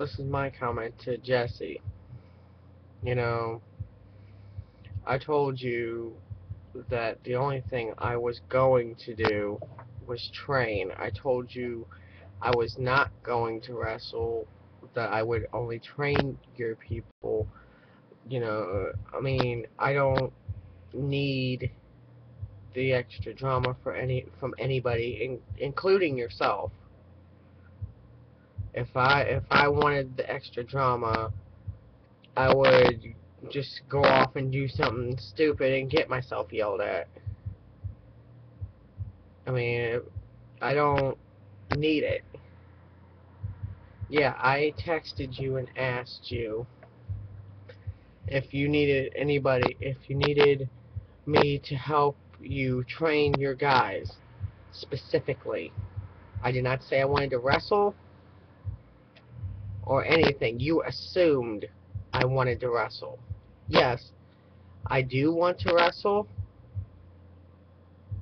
this is my comment to Jesse. You know, I told you that the only thing I was going to do was train. I told you I was not going to wrestle, that I would only train your people. I mean, I don't need the extra drama from anybody, including yourself. If I wanted the extra drama, I would just go off and do something stupid and get myself yelled at. I mean, I don't need it. Yeah, I texted you and asked you if you needed me to help you train your guys specifically. I did not say I wanted to wrestle or anything. You assumed I wanted to wrestle. Yes, I do want to wrestle,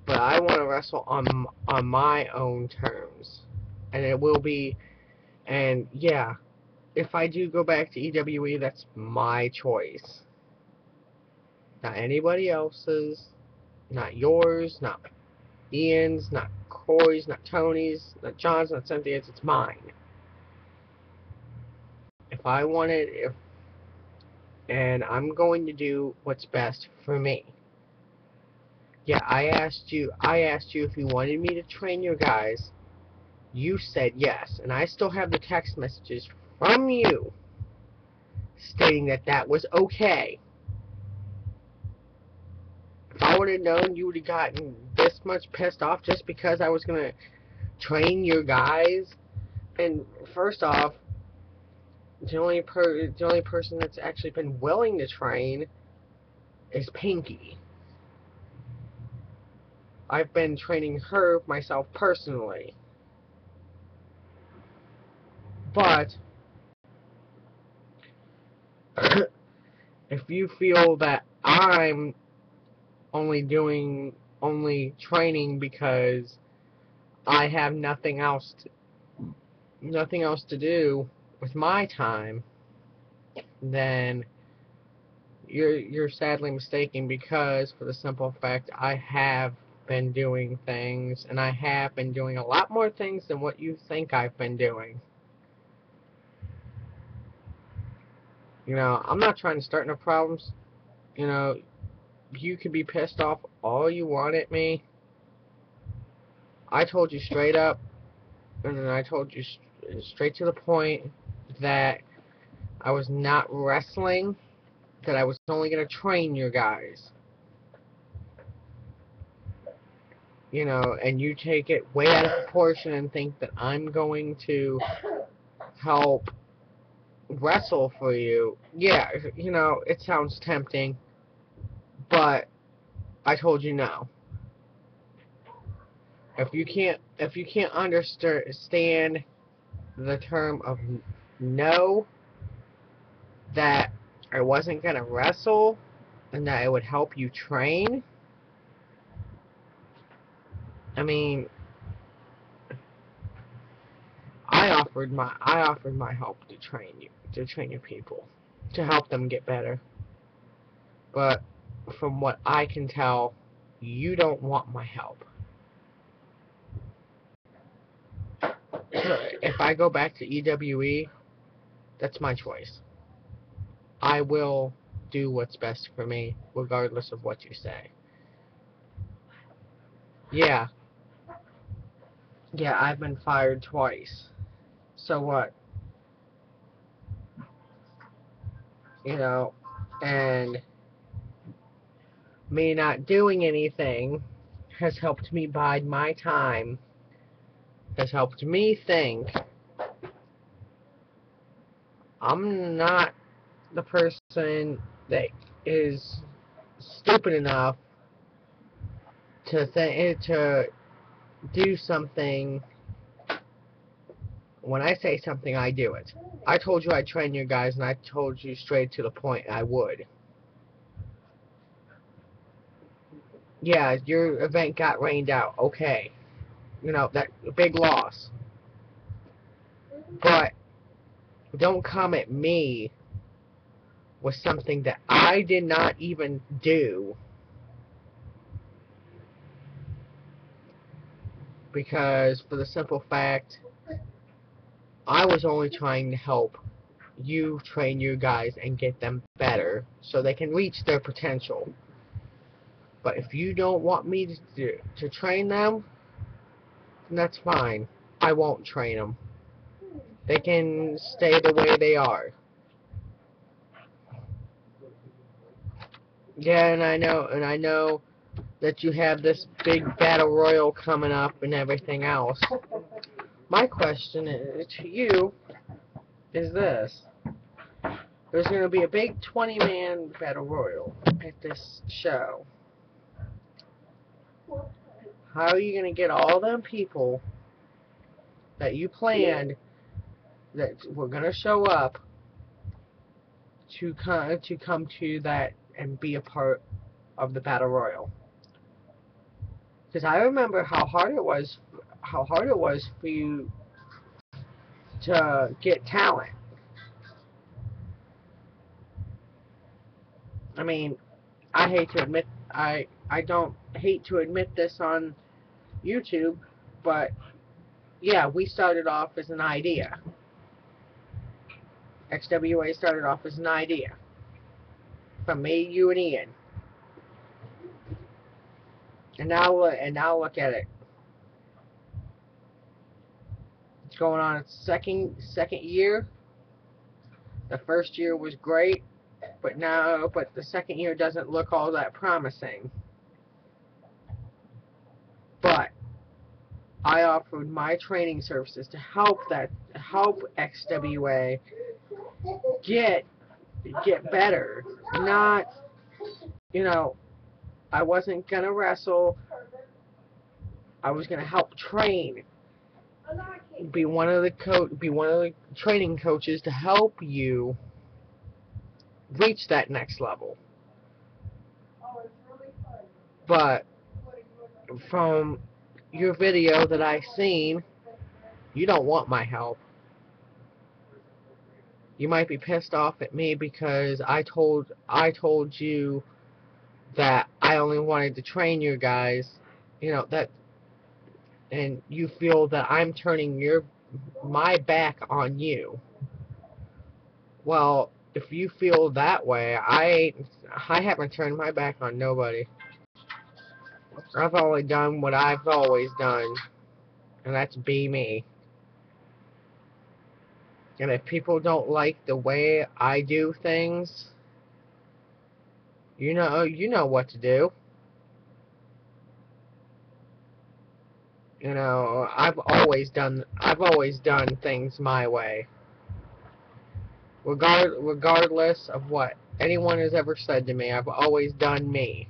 but I want to wrestle on my own terms. And it will be, and yeah, if I do go back to EWE, that's my choice. Not anybody else's, not yours, not Ian's, not Corey's, not Tony's, not John's, not Cynthia's, it's mine. If I want it, and I'm going to do what's best for me. Yeah, I asked you if you wanted me to train your guys. You said yes, and I still have the text messages from you stating that that was okay. If I would have known you would have gotten this much pissed off just because I was going to train your guys, and first off, the only person that's actually been willing to train is Pinky. I've been training her myself personally. But if you feel that I'm only training because I have nothing else to do with my time, then you're sadly mistaken, because for the simple fact I have been doing things, and I have been doing a lot more things than what you think I've been doing. I'm not trying to start no problems. You could be pissed off all you want at me. I told you straight up, and then I told you straight to the point that I was not wrestling, that I was only going to train your guys. And you take it way out of proportion and think that I'm going to help wrestle for you. Yeah, it sounds tempting, but I told you no. If you can't understand the term of no, that I wasn't gonna wrestle and that it would help you train, I mean, I offered my help to train your people, to help them get better. But from what I can tell, you don't want my help. If I go back to EWE, that's my choice. I will do what's best for me, regardless of what you say. Yeah, yeah, I've been fired twice. So what? You know, and me not doing anything has helped me bide my time, has helped me think I'm not the person that is stupid enough to do something. When I say something, I do it. I told you I'd train your guys, and I told you straight to the point I would. Yeah, your event got rained out. Okay. That big loss. But don't come at me with something that I did not even do. Because for the simple fact, I was only trying to help you train your guys and get them better so they can reach their potential. But if you don't want me to train them, then that's fine. I won't train them. They can stay the way they are. Yeah, and I know that you have this big battle royal coming up and everything else. My question to you is this. There's going to be a big 20-man battle royal at this show. How are you going to get all them people that you planned that were going to show up to come to that and be a part of the battle royal? Because I remember how hard it was for you to get talent. I mean, I don't hate to admit this on YouTube, but yeah, we started off as an idea. XWA started off as an idea from me, you, and Ian, and now look at it. It's going on its second year. The first year was great, but the second year doesn't look all that promising. But I offered my training services to help XWA get better. Not, I wasn't gonna wrestle. I was gonna help train. Be one of the training coaches to help you reach that next level. But from your video that I seen, you don't want my help. You might be pissed off at me because I told you that I only wanted to train your guys, and you feel that I'm turning my back on you. Well, if you feel that way, I haven't turned my back on nobody. I've only done what I've always done, and that's be me. And if people don't like the way I do things, you know what to do. I've always done things my way. Regardless of what anyone has ever said to me, I've always done me.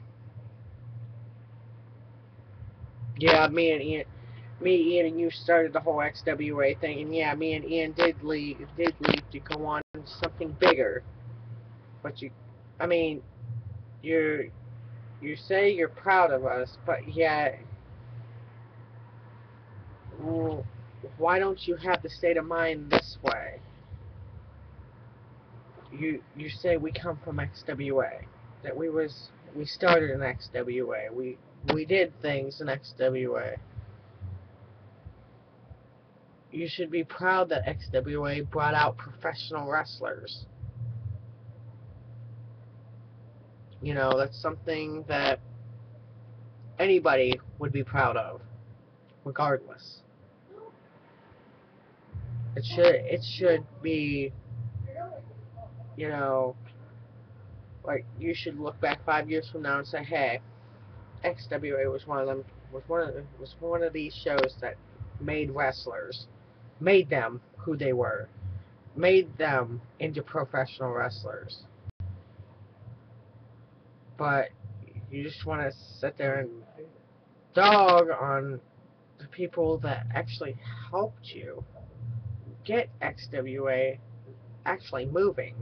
Yeah, Ian and you started the whole XWA thing, and yeah, me and Ian did leave to go on something bigger. But you say you're proud of us, but yeah, well, why don't you have the state of mind this way? You say we come from XWA, that we started in XWA, we did things in XWA. You should be proud that XWA brought out professional wrestlers. That's something that anybody would be proud of, regardless. It should be, like you should look back 5 years from now and say, hey, XWA was one of these shows that made wrestlers, made them who they were, made them into professional wrestlers. But you just want to sit there and dog on the people that actually helped you get XWA actually moving.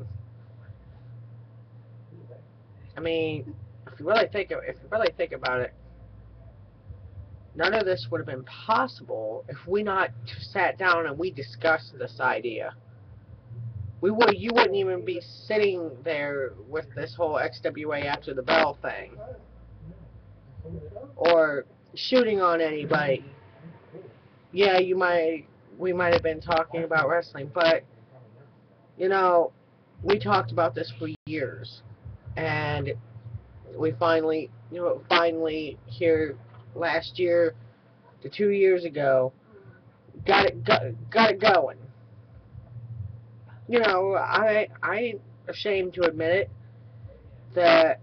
I mean, if you really think about it, none of this would have been possible if we not sat down and we discussed this idea. you wouldn't even be sitting there with this whole XWA after the bell thing, or shooting on anybody. Yeah, we might have been talking about wrestling, but you know, we talked about this for years, and we finally here last year to 2 years ago, got it going. I ain't ashamed to admit it that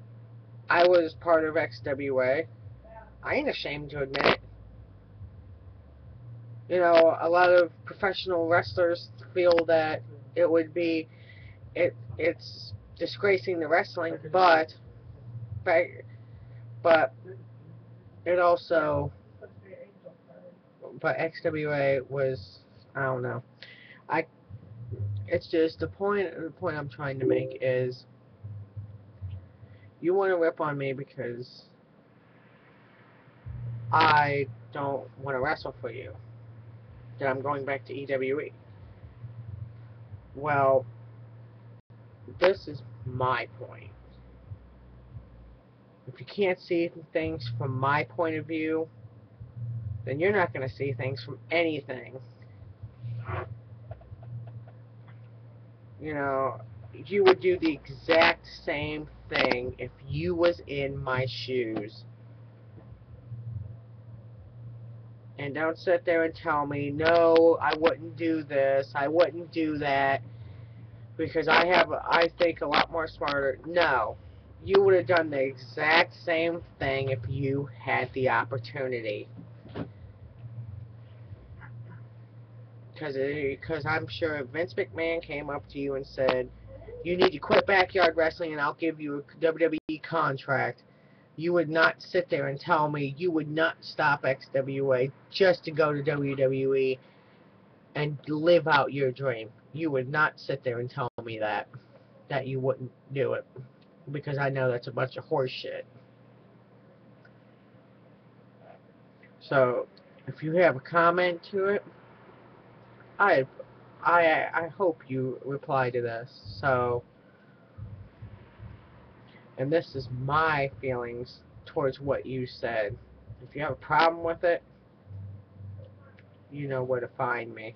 I was part of XWA. I ain't ashamed to admit it. A lot of professional wrestlers feel that it would be it's disgracing the wrestling, but but it also but XWA was, I don't know. I It's just the point I'm trying to make is you want to rip on me because I don't want to wrestle for you. That I'm going back to EWE. Well, this is my point. If you can't see things from my point of view, then you're not going to see things from anything. You know, you would do the exact same thing if you was in my shoes. And don't sit there and tell me, no, I wouldn't do this, I wouldn't do that, because I think a lot more smarter. No. You would have done the exact same thing if you had the opportunity. Because I'm sure if Vince McMahon came up to you and said, you need to quit backyard wrestling and I'll give you a WWE contract, you would not sit there and tell me you would not stop XWA just to go to WWE and live out your dream. You would not sit there and tell me that you wouldn't do it, because I know that's a bunch of horse shit. So, if you have a comment to it, I I hope you reply to this. So, and this is my feelings towards what you said. If you have a problem with it, you know where to find me.